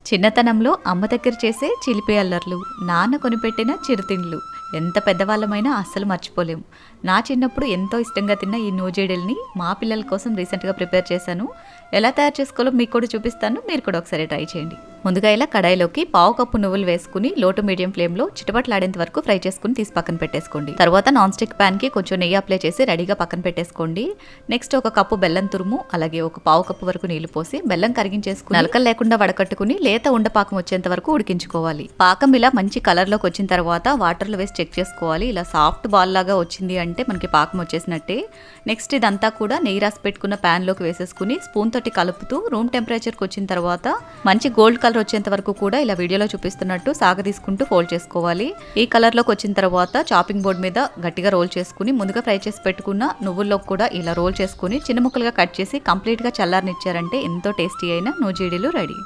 చిన్నతనంలో అమ్మ దగ్గర చేసే చిలిపి అల్లర్లు, నాన్న కొనిపెట్టిన చిరుతిండ్లు ఎంత పెద్దవాళ్ళమైనా అస్సలు మర్చిపోలేం. నా చిన్నప్పుడు ఎంతో ఇష్టంగా తిన్న ఈ నూజేడల్ని మా పిల్లల కోసం రీసెంట్గా ప్రిపేర్ చేశాను. ఎలా తయారు చేసుకోవాలో మీకు కూడా చూపిస్తాను, మీరు కూడా ఒకసారి ట్రై చేయండి. ముందుగా ఇలా కడాయిలోకి 1/2 కప్పు నువ్వులు వేసుకుని లో టు మీడియం ఫ్లేమ్లో చిటపట్లాడేంత వరకు ఫ్రై చేసుకుని తీసి పక్కన పెట్టేసుకోండి. తర్వాత నాన్ స్టిక్ ప్యాన్కి కొంచెం నెయ్యి అప్లై చేసి రెడీగా పక్కన పెట్టేసుకోండి. నెక్స్ట్ 1 కప్పు బెల్లం తురుము, అలాగే 1/4 కప్పు వరకు నీళ్లు పోసి బెల్లం కరిగించేసుకుని నలకలు లేకుండా వడకట్టుకుని లేత ఉండపాకం వచ్చేంత వరకు ఉడికించుకోవాలి. పాకం ఇలా మంచి కలర్లోకి వచ్చిన తర్వాత వాటర్లో వేసి చెక్ చేసుకోవాలి. ఇలా సాఫ్ట్ బాల్ లాగా వచ్చింది అంటే మనకి పాకం వచ్చేసినట్టే. నెక్స్ట్ ఇదంతా కూడా నెయ్యి రాసి పెట్టుకున్న ప్యాన్లోకి వేసేసుకుని స్పూన్ తోటి కలుపుతూ రూమ్ టెంపరేచర్కి వచ్చిన తర్వాత మంచి గోల్డ్ కలర్ వచ్చేంత వరకు కూడా ఇలా వీడియోలో చూపిస్తున్నట్టు సాగదీసుకుంటూ ఫోల్డ్ చేసుకోవాలి. ఈ కలర్లోకి వచ్చిన తర్వాత చాపింగ్ బోర్డ్ మీద గట్టిగా రోల్ చేసుకుని ముందుగా ఫ్రై చేసి పెట్టుకున్న నువ్వుల్లో కూడా ఇలా రోల్ చేసుకుని చిన్న ముక్కలుగా కట్ చేసి కంప్లీట్గా చల్లారనిచ్చారంటే ఎంతో టేస్టీ అయిన నూజీడీలు రెడీ.